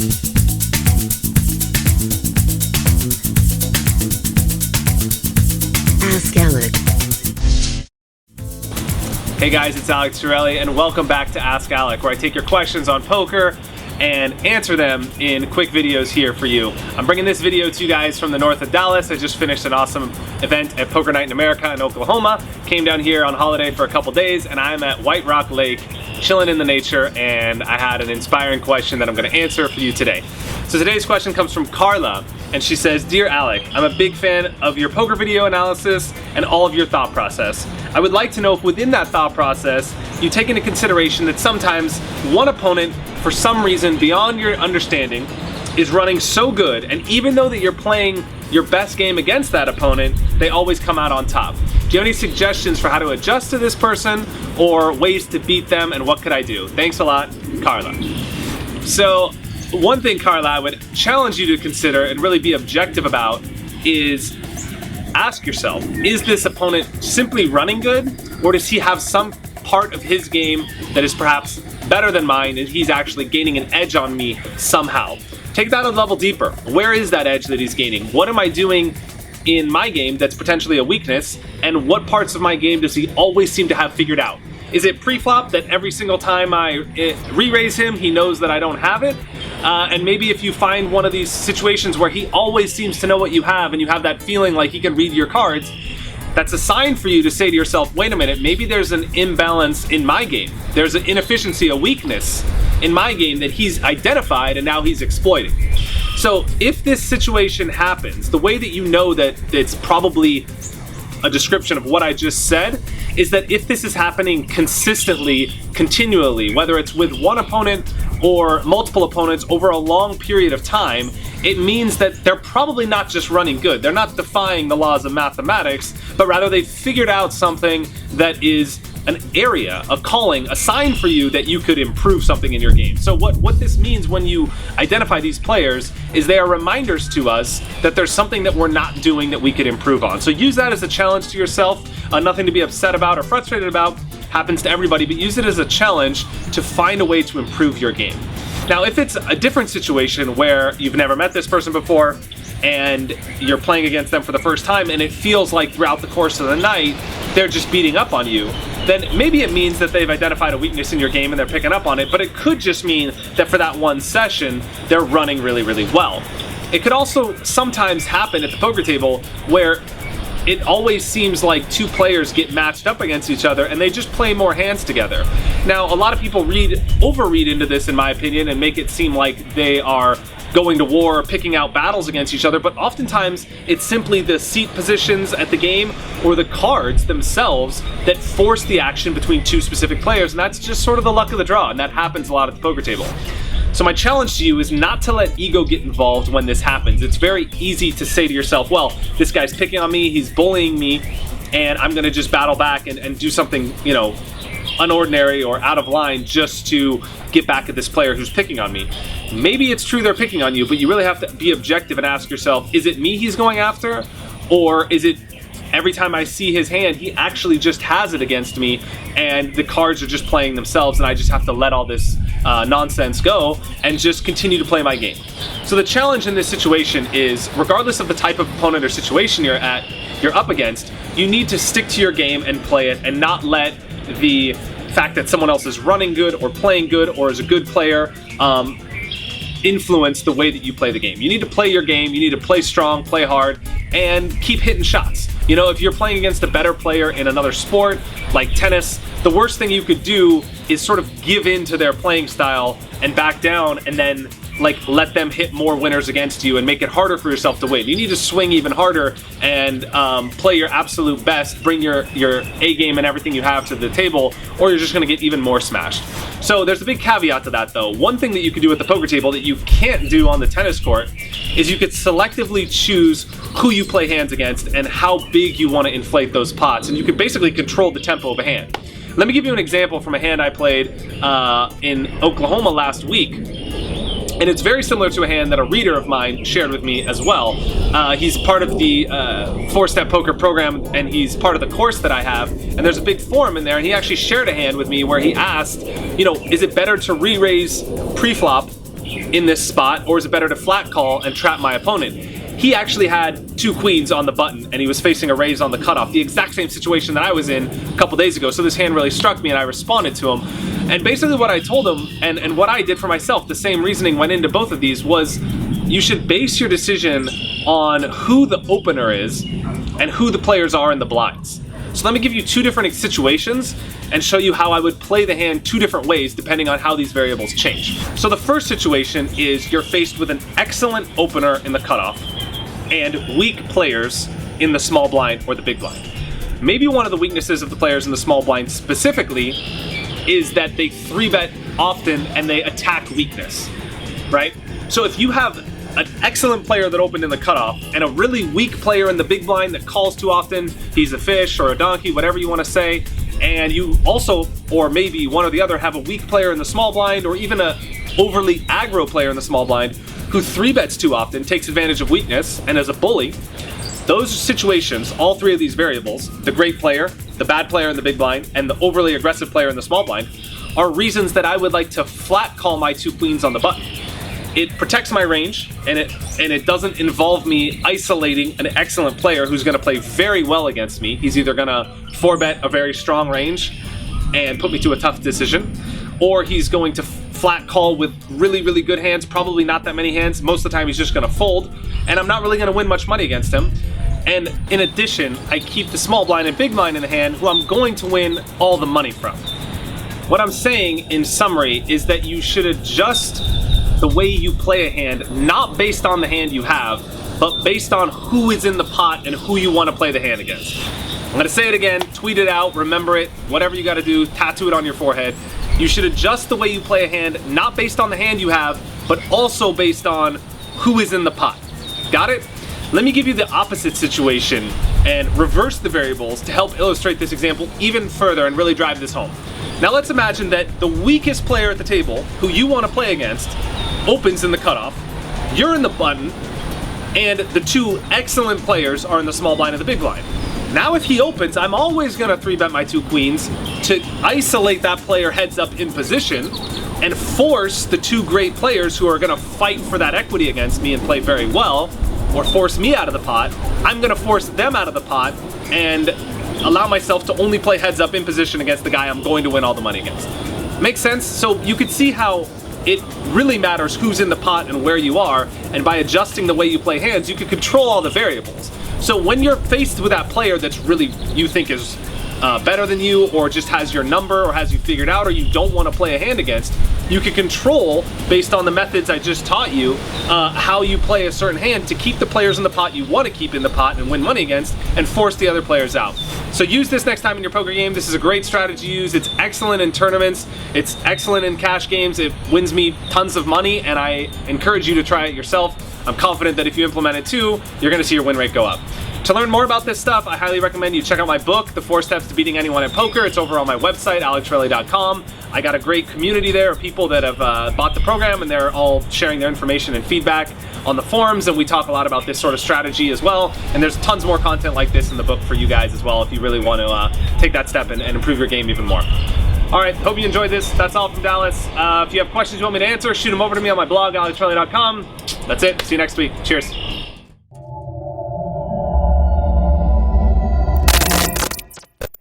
Ask Alec. Hey guys, it's Alex Torelli, and welcome back to Ask Alec, where I take your questions on poker and answer them in quick videos here for you. I'm bringing this video to you guys from the north of Dallas. I just finished an awesome event at Poker Night in America in Oklahoma. Came down here on holiday for a couple days, and I'm at White Rock Lake, chilling in the nature, and I had an inspiring question that I'm going to answer for you today. So today's question comes from Carla, and she says, "Dear Alec, I'm a big fan of your poker video analysis and all of your thought process. I would like to know if within that thought process, you take into consideration that sometimes one opponent, for some reason beyond your understanding, is running so good, and even though that you're playing your best game against that opponent, they always come out on top. Do you have any suggestions for how to adjust to this person or ways to beat them, and what could I do? Thanks a lot, Carla." So one thing, Carla, I would challenge you to consider and really be objective about is ask yourself, is this opponent simply running good, or does he have some part of his game that is perhaps better than mine and he's actually gaining an edge on me somehow? Take that a level deeper. Where is that edge that he's gaining? What am I doing in my game that's potentially a weakness, and what parts of my game does he always seem to have figured out? Is it pre-flop that every single time I re-raise him, he knows that I don't have it? And maybe if you find one of these situations where he always seems to know what you have and you have that feeling like he can read your cards, that's a sign for you to say to yourself, wait a minute, maybe there's an imbalance in my game. There's an inefficiency, a weakness in my game that he's identified and now he's exploiting. So if this situation happens, the way that you know that it's probably a description of what I just said is that if this is happening consistently, continually, whether it's with one opponent or multiple opponents over a long period of time, it means that they're probably not just running good. They're not defying the laws of mathematics, but rather they've figured out something that is an area, a calling, a sign for you that you could improve something in your game. So what this means when you identify these players is they are reminders to us that there's something that we're not doing that we could improve on. So use that as a challenge to yourself, nothing to be upset about or frustrated about, happens to everybody, but use it as a challenge to find a way to improve your game. Now, if it's a different situation where you've never met this person before and you're playing against them for the first time and it feels like throughout the course of the night they're just beating up on you, then maybe it means that they've identified a weakness in your game and they're picking up on it, but it could just mean that for that one session, they're running really, really well. It could also sometimes happen at the poker table where it always seems like two players get matched up against each other and they just play more hands together. Now, a lot of people overread into this, in my opinion, and make it seem like they are going to war, picking out battles against each other, but oftentimes it's simply the seat positions at the game or the cards themselves that force the action between two specific players, and that's just sort of the luck of the draw, and that happens a lot at the poker table. So my challenge to you is not to let ego get involved when this happens. It's very easy to say to yourself, well, this guy's picking on me, he's bullying me, and I'm gonna just battle back and do something, you know, unordinary or out of line just to get back at this player who's picking on me. Maybe it's true they're picking on you, but you really have to be objective and ask yourself, is it me he's going after? Or is it every time I see his hand, he actually just has it against me and the cards are just playing themselves and I just have to let all this nonsense go and just continue to play my game. So the challenge in this situation is, regardless of the type of opponent or situation you're up against, you need to stick to your game and play it and not let the fact that someone else is running good or playing good or is a good player influence the way that you play the game. You need to play your game, you need to play strong, play hard, and keep hitting shots. You know, if you're playing against a better player in another sport, like tennis, the worst thing you could do is sort of give in to their playing style and back down and then like let them hit more winners against you and make it harder for yourself to win. You need to swing even harder and play your absolute best, bring your A game and everything you have to the table, or you're just gonna get even more smashed. So there's a big caveat to that though. One thing that you can do at the poker table that you can't do on the tennis court is you could selectively choose who you play hands against and how big you want to inflate those pots, and you can basically control the tempo of a hand. Let me give you an example from a hand I played in Oklahoma last week. And it's very similar to a hand that a reader of mine shared with me as well. He's part of the 4-Step Poker program, and he's part of the course that I have. And there's a big forum in there, and he actually shared a hand with me where he asked, you know, is it better to re-raise pre-flop in this spot, or is it better to flat call and trap my opponent? He actually had 2 queens on the button and he was facing a raise on the cutoff, the exact same situation that I was in a couple days ago. So this hand really struck me and I responded to him. And basically what I told him and what I did for myself, the same reasoning went into both of these, was you should base your decision on who the opener is and who the players are in the blinds. So let me give you 2 different situations and show you how I would play the hand 2 different ways depending on how these variables change. So the first situation is you're faced with an excellent opener in the cutoff and weak players in the small blind or the big blind. Maybe one of the weaknesses of the players in the small blind specifically is that they 3-bet often and they attack weakness, right? So if you have an excellent player that opened in the cutoff and a really weak player in the big blind that calls too often, he's a fish or a donkey, whatever you want to say, and you also, or maybe one or the other, have a weak player in the small blind or even a overly aggro player in the small blind who 3-bets too often, takes advantage of weakness, and is a bully, those situations, all 3 of these variables, the great player, the bad player in the big blind, and the overly aggressive player in the small blind, are reasons that I would like to flat call my 2 queens on the button. It protects my range, and it doesn't involve me isolating an excellent player who's going to play very well against me. He's either going to 4-bet a very strong range and put me to a tough decision, or he's going to flat call with really, really good hands, probably not that many hands. Most of the time he's just going to fold, and I'm not really going to win much money against him. And in addition, I keep the small blind and big blind in the hand, who I'm going to win all the money from. What I'm saying in summary is that you should adjust the way you play a hand, not based on the hand you have, but based on who is in the pot and who you want to play the hand against. I'm going to say it again, tweet it out, remember it, whatever you got to do, tattoo it on your forehead. You should adjust the way you play a hand, not based on the hand you have, but also based on who is in the pot. Got it? Let me give you the opposite situation and reverse the variables to help illustrate this example even further and really drive this home. Now let's imagine that the weakest player at the table, who you want to play against, opens in the cutoff, you're in the button, and the 2 excellent players are in the small blind and the big blind. Now if he opens, I'm always going to 3-bet my 2 queens to isolate that player heads up in position and force the 2 great players who are going to fight for that equity against me and play very well, or force me out of the pot. I'm going to force them out of the pot and allow myself to only play heads up in position against the guy I'm going to win all the money against. Make sense? So you could see how it really matters who's in the pot and where you are, and by adjusting the way you play hands, you can control all the variables. So when you're faced with that player that's really, you think is better than you, or just has your number, or has you figured out, or you don't want to play a hand against, you can control, based on the methods I just taught you, how you play a certain hand to keep the players in the pot you want to keep in the pot and win money against, and force the other players out. So use this next time in your poker game. This is a great strategy to use. It's excellent in tournaments. It's excellent in cash games. It wins me tons of money, and I encourage you to try it yourself. I'm confident that if you implement it too, you're going to see your win rate go up. To learn more about this stuff, I highly recommend you check out my book, The 4 Steps to Beating Anyone at Poker. It's over on my website, alectorelli.com. I got a great community there of people that have bought the program, and they're all sharing their information and feedback on the forums, and we talk a lot about this sort of strategy as well. And there's tons more content like this in the book for you guys as well if you really want to take that step and improve your game even more. All right, hope you enjoyed this. That's all from Dallas. If you have questions you want me to answer, shoot them over to me on my blog, alectorelli.com. That's it. See you next week. Cheers.